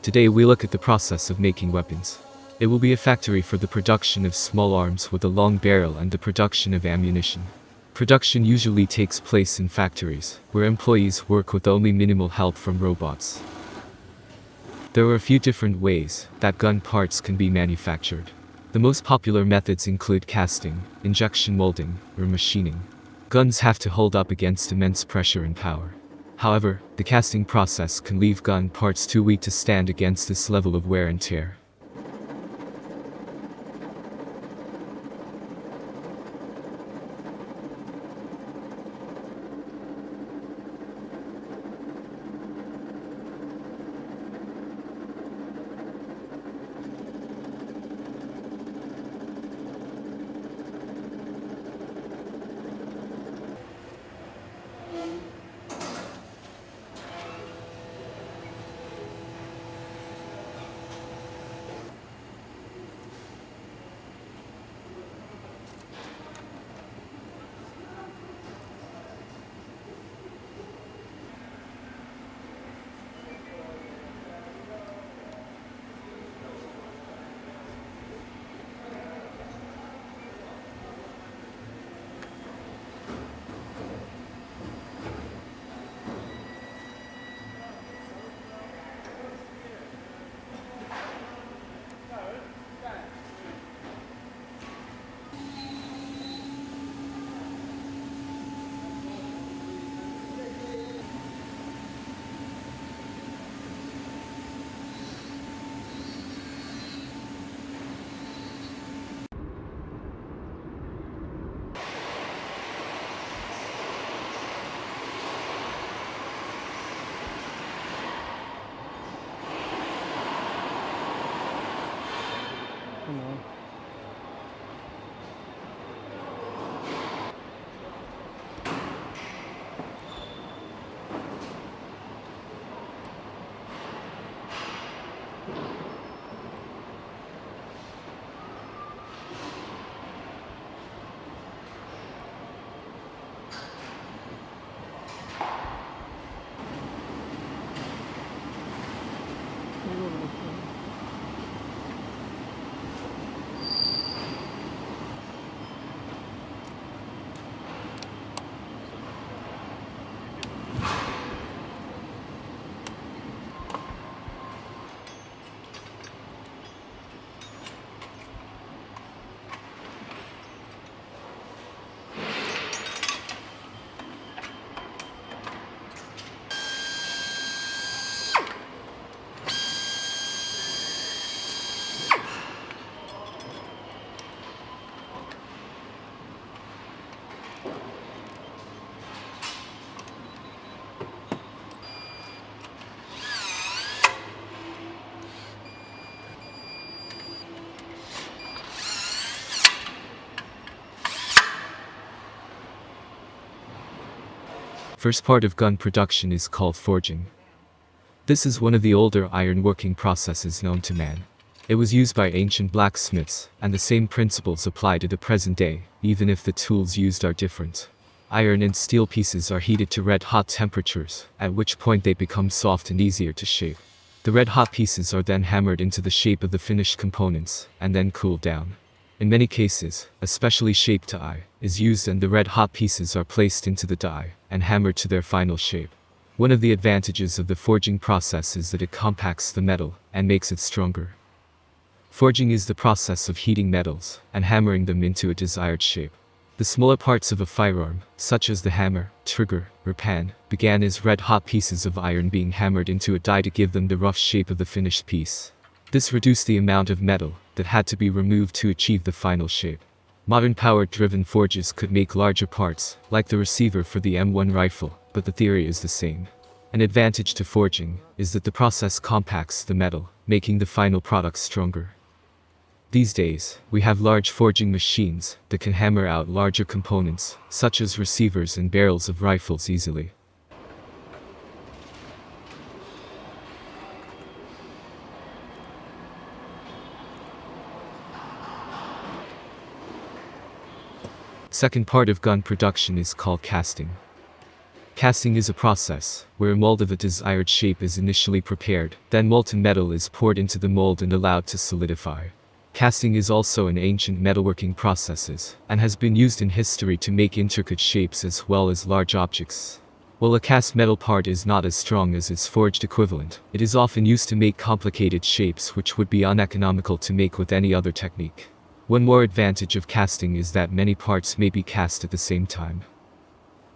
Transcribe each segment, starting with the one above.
Today we look at the process of making weapons. It will be a factory for the production of small arms with a long barrel and the production of ammunition. Production usually takes place in factories, where employees work with only minimal help from robots. There are a few different ways that gun parts can be manufactured. The most popular methods include casting, injection molding, or machining. Guns have to hold up against immense pressure and power. However, the casting process can leave gun parts too weak to stand against this level of wear and tear. Come on. First part of gun production is called forging. This is one of the older iron working processes known to man. It was used by ancient blacksmiths, and the same principles apply to the present day, even if the tools used are different. Iron and steel pieces are heated to red-hot temperatures, at which point they become soft and easier to shape. The red-hot pieces are then hammered into the shape of the finished components, and then cooled down. In many cases, especially shape die is used and the red-hot pieces are placed into the die and hammered to their final shape. One of the advantages of the forging process is that it compacts the metal and makes it stronger. Forging is the process of heating metals and hammering them into a desired shape. The smaller parts of a firearm, such as the hammer, trigger, or pan, began as red-hot pieces of iron being hammered into a die to give them the rough shape of the finished piece. This reduced the amount of metal that had to be removed to achieve the final shape. Modern power-driven forges could make larger parts, like the receiver for the M1 rifle, but the theory is the same. An advantage to forging is that the process compacts the metal, making the final product stronger. These days, we have large forging machines that can hammer out larger components, such as receivers and barrels of rifles easily. Second part of gun production is called casting. Casting is a process where a mold of a desired shape is initially prepared, then molten metal is poured into the mold and allowed to solidify. Casting is also an ancient metalworking process and has been used in history to make intricate shapes as well as large objects. While a cast metal part is not as strong as its forged equivalent, it is often used to make complicated shapes which would be uneconomical to make with any other technique. One more advantage of casting is that many parts may be cast at the same time.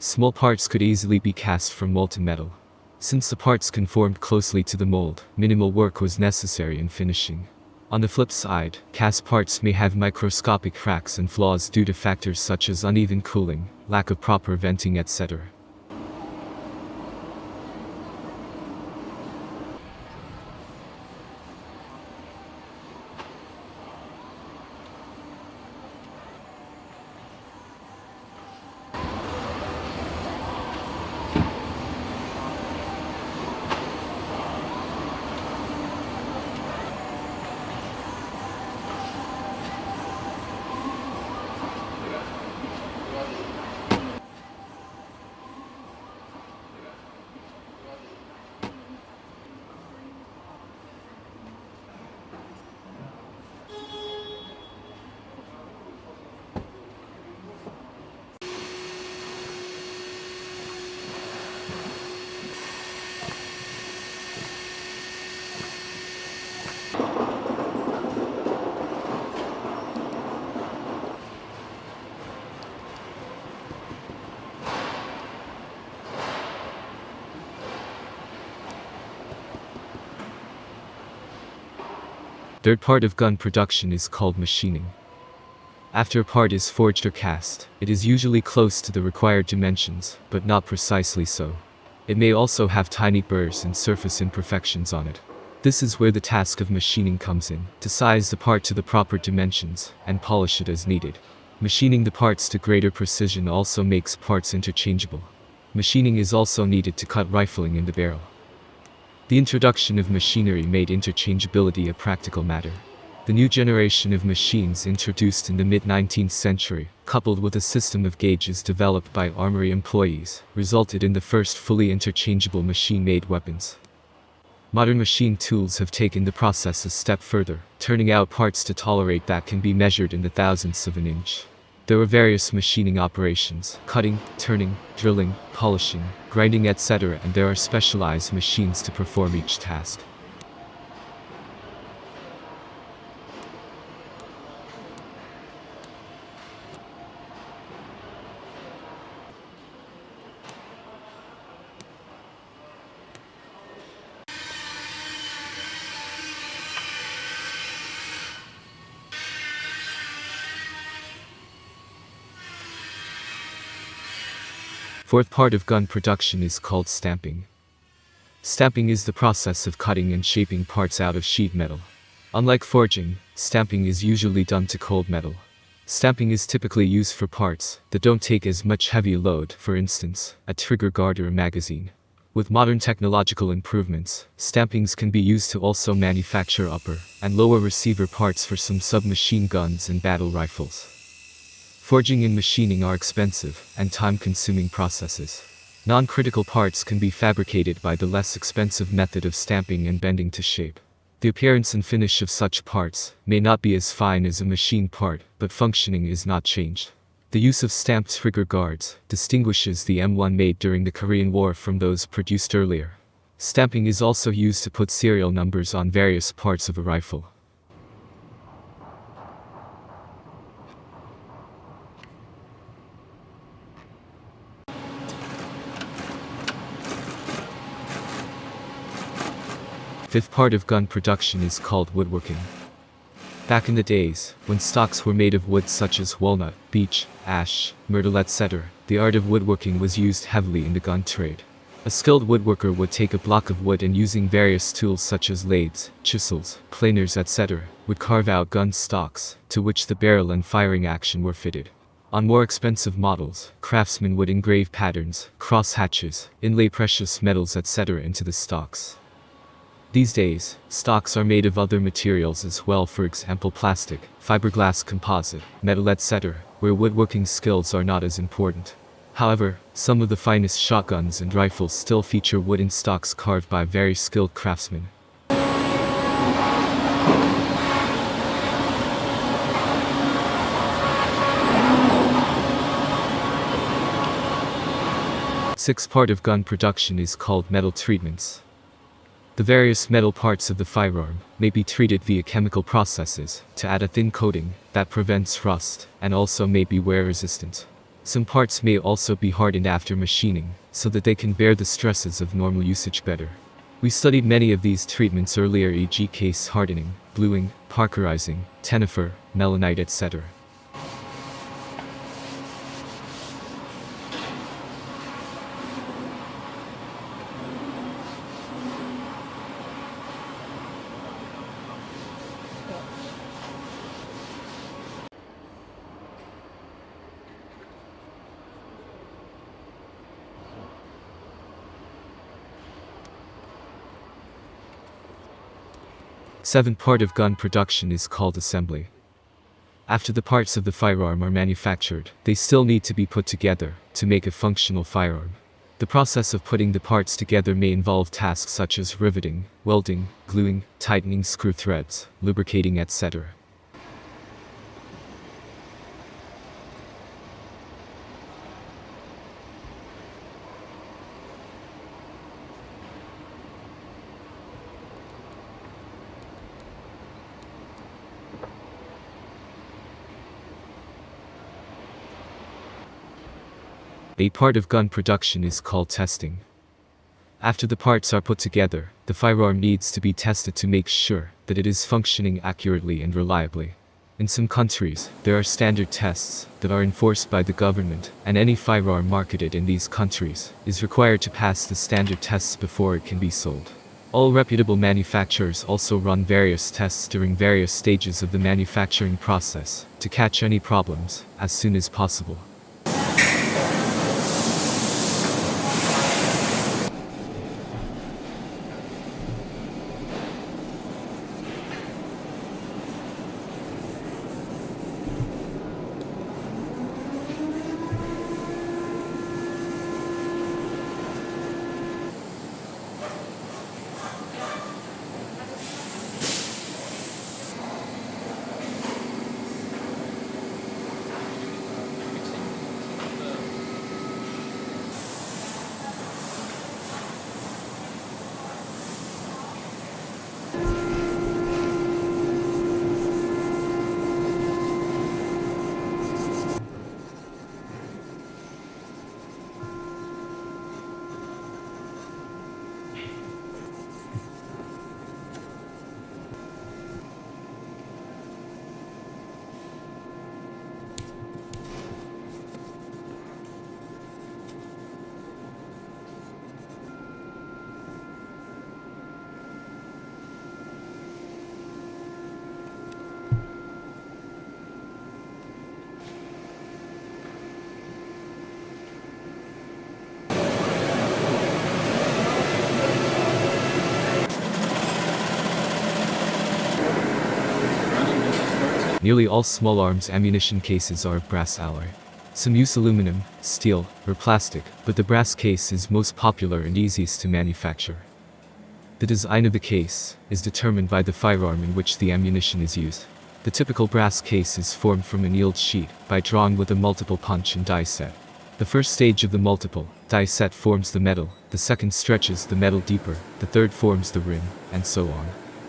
Small parts could easily be cast from molten metal. Since the parts conformed closely to the mold, minimal work was necessary in finishing. On the flip side, cast parts may have microscopic cracks and flaws due to factors such as uneven cooling, lack of proper venting, etc. Third part of gun production is called machining. After a part is forged or cast, it is usually close to the required dimensions, but not precisely so. It may also have tiny burrs and surface imperfections on it. This is where the task of machining comes in, to size the part to the proper dimensions, and polish it as needed. Machining the parts to greater precision also makes parts interchangeable. Machining is also needed to cut rifling in the barrel. The introduction of machinery made interchangeability a practical matter. The new generation of machines introduced in the mid-19th century, coupled with a system of gauges developed by armory employees, resulted in the first fully interchangeable machine-made weapons. Modern machine tools have taken the process a step further, turning out parts to tolerate that can be measured in the thousandths of an inch. There are various machining operations: cutting, turning, drilling, polishing, grinding, etc., and there are specialized machines to perform each task. Fourth part of gun production is called stamping. Stamping is the process of cutting and shaping parts out of sheet metal. Unlike forging, stamping is usually done to cold metal. Stamping is typically used for parts that don't take as much heavy load, for instance, a trigger guard or a magazine. With modern technological improvements, stampings can be used to also manufacture upper and lower receiver parts for some submachine guns and battle rifles. Forging and machining are expensive and time-consuming processes. Non-critical parts can be fabricated by the less expensive method of stamping and bending to shape. The appearance and finish of such parts may not be as fine as a machine part, but functioning is not changed. The use of stamped trigger guards distinguishes the M1 made during the Korean War from those produced earlier. Stamping is also used to put serial numbers on various parts of a rifle. Fifth part of gun production is called woodworking. Back in the days, when stocks were made of wood such as walnut, beech, ash, myrtle, etc., the art of woodworking was used heavily in the gun trade. A skilled woodworker would take a block of wood and, using various tools such as lathes, chisels, planers, etc., would carve out gun stocks, to which the barrel and firing action were fitted. On more expensive models, craftsmen would engrave patterns, cross hatches, inlay precious metals, etc. into the stocks. These days, stocks are made of other materials as well, for example plastic, fiberglass, composite, metal, etc., where woodworking skills are not as important. However, some of the finest shotguns and rifles still feature wooden stocks carved by very skilled craftsmen. Sixth part of gun production is called metal treatments. The various metal parts of the firearm may be treated via chemical processes to add a thin coating that prevents rust and also may be wear resistant. Some parts may also be hardened after machining so that they can bear the stresses of normal usage better. We studied many of these treatments earlier, e.g. case hardening, bluing, parkerizing, tenifer, melanite, etc. Seventh part of gun production is called assembly. After the parts of the firearm are manufactured, they still need to be put together to make a functional firearm. The process of putting the parts together may involve tasks such as riveting, welding, gluing, tightening screw threads, lubricating, etc. A part of gun production is called testing. After the parts are put together, the firearm needs to be tested to make sure that it is functioning accurately and reliably. In some countries, there are standard tests that are enforced by the government, and any firearm marketed in these countries is required to pass the standard tests before it can be sold. All reputable manufacturers also run various tests during various stages of the manufacturing process to catch any problems as soon as possible. Nearly all small arms ammunition cases are of brass alloy. Some use aluminum, steel, or plastic, but the brass case is most popular and easiest to manufacture. The design of the case is determined by the firearm in which the ammunition is used. The typical brass case is formed from annealed sheet by drawing with a multiple punch and die set. The first stage of the multiple die set forms the metal, the second stretches the metal deeper, the third forms the rim, and so on.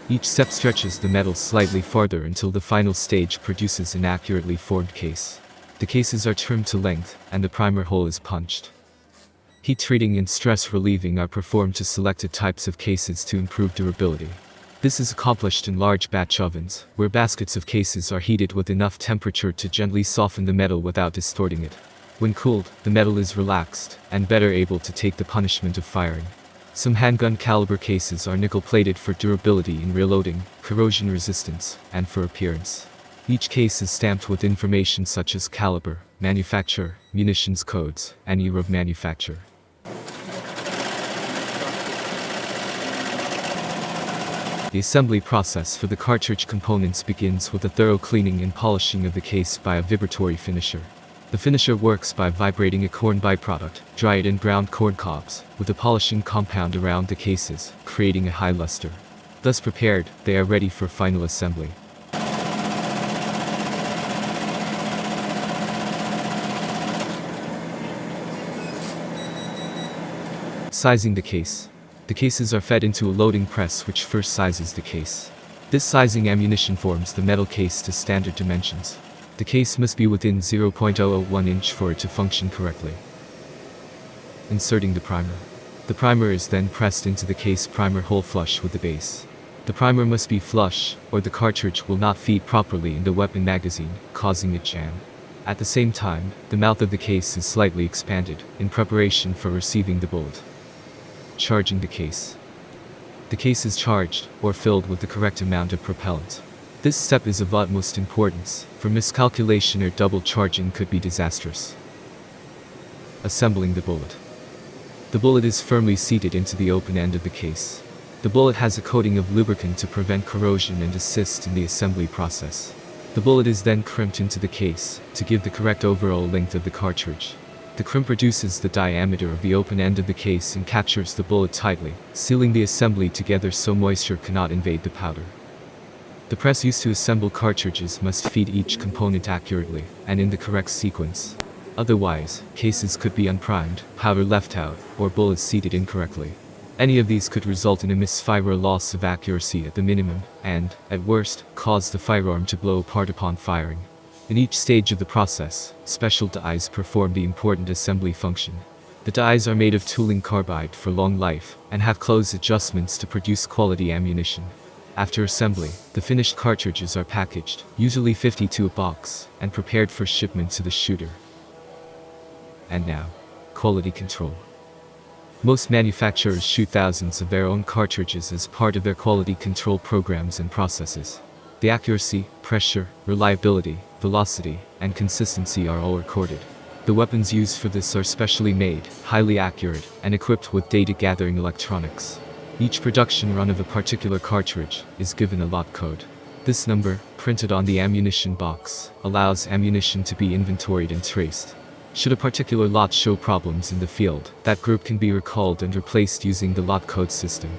Each step stretches the metal slightly farther until the final stage produces an accurately formed case. The cases are trimmed to length, and the primer hole is punched. Heat treating and stress relieving are performed to selected types of cases to improve durability. This is accomplished in large batch ovens, where baskets of cases are heated with enough temperature to gently soften the metal without distorting it. When cooled, the metal is relaxed, and better able to take the punishment of firing. Some handgun caliber cases are nickel-plated for durability in reloading, corrosion resistance, and for appearance. Each case is stamped with information such as caliber, manufacturer, munitions codes, and year of manufacture. The assembly process for the cartridge components begins with a thorough cleaning and polishing of the case by a vibratory finisher. The finisher works by vibrating a corn byproduct, dried and ground corn cobs, with a polishing compound around the cases, creating a high luster. Thus prepared, they are ready for final assembly. Sizing the case. The cases are fed into a loading press which first sizes the case. This sizing ammunition forms the metal case to standard dimensions. The case must be within 0.001 inch for it to function correctly. Inserting the primer. The primer is then pressed into the case primer hole flush with the base. The primer must be flush, or the cartridge will not feed properly in the weapon magazine, causing a jam. At the same time, the mouth of the case is slightly expanded, in preparation for receiving the bullet. Charging the case. The case is charged, or filled with the correct amount of propellant. This step is of utmost importance, for miscalculation or double charging could be disastrous. Assembling the bullet. The bullet is firmly seated into the open end of the case. The bullet has a coating of lubricant to prevent corrosion and assist in the assembly process. The bullet is then crimped into the case, to give the correct overall length of the cartridge. The crimp reduces the diameter of the open end of the case and captures the bullet tightly, sealing the assembly together so moisture cannot invade the powder. The press used to assemble cartridges must feed each component accurately, and in the correct sequence. Otherwise, cases could be unprimed, powder left out, or bullets seated incorrectly. Any of these could result in a misfire or loss of accuracy at the minimum, and, at worst, cause the firearm to blow apart upon firing. In each stage of the process, special dies perform the important assembly function. The dies are made of tooling carbide for long life, and have close adjustments to produce quality ammunition. After assembly, the finished cartridges are packaged, usually 50 to a box, and prepared for shipment to the shooter. And now, quality control. Most manufacturers shoot thousands of their own cartridges as part of their quality control programs and processes. The accuracy, pressure, reliability, velocity, and consistency are all recorded. The weapons used for this are specially made, highly accurate, and equipped with data-gathering electronics. Each production run of a particular cartridge is given a lot code. This number, printed on the ammunition box, allows ammunition to be inventoried and traced. Should a particular lot show problems in the field, that group can be recalled and replaced using the lot code system.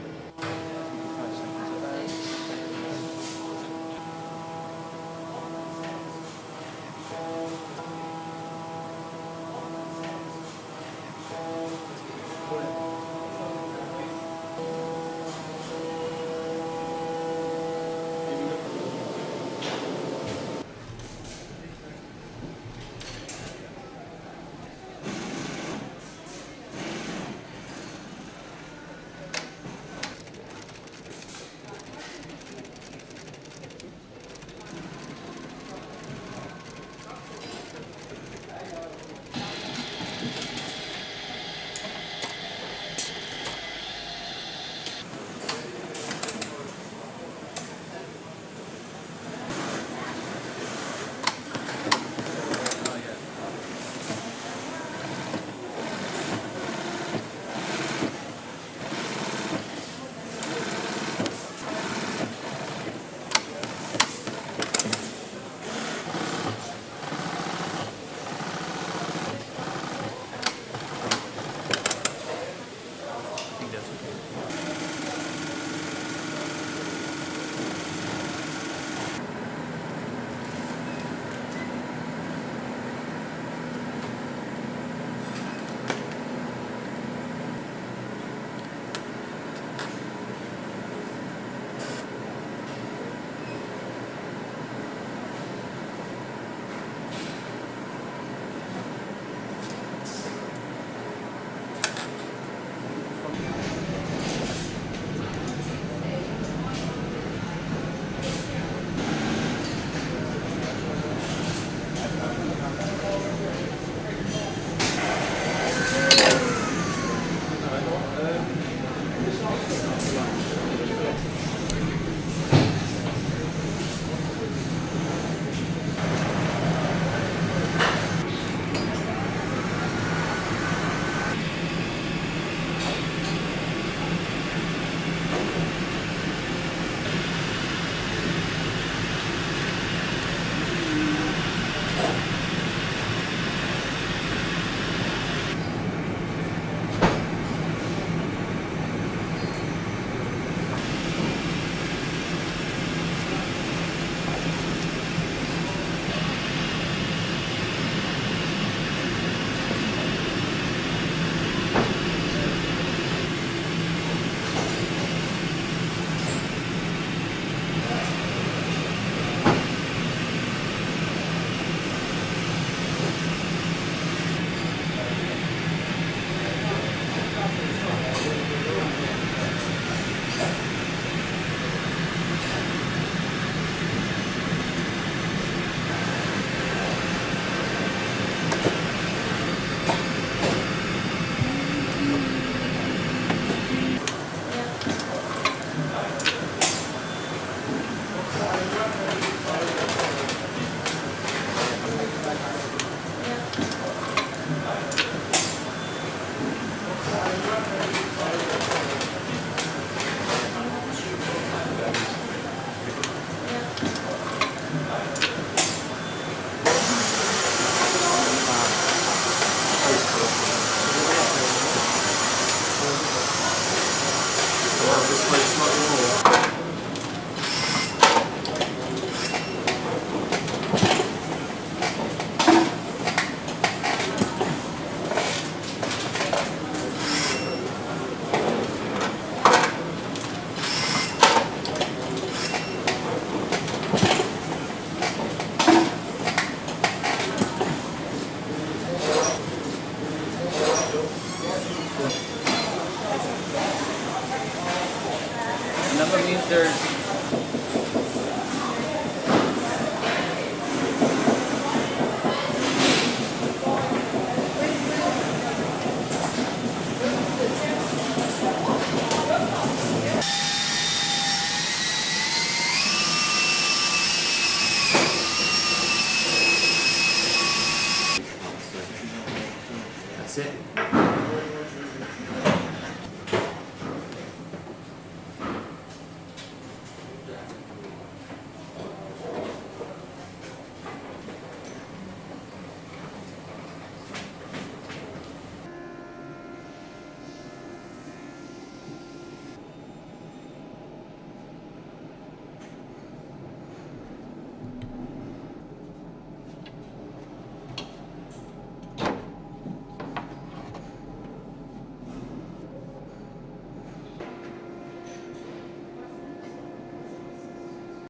Number means there's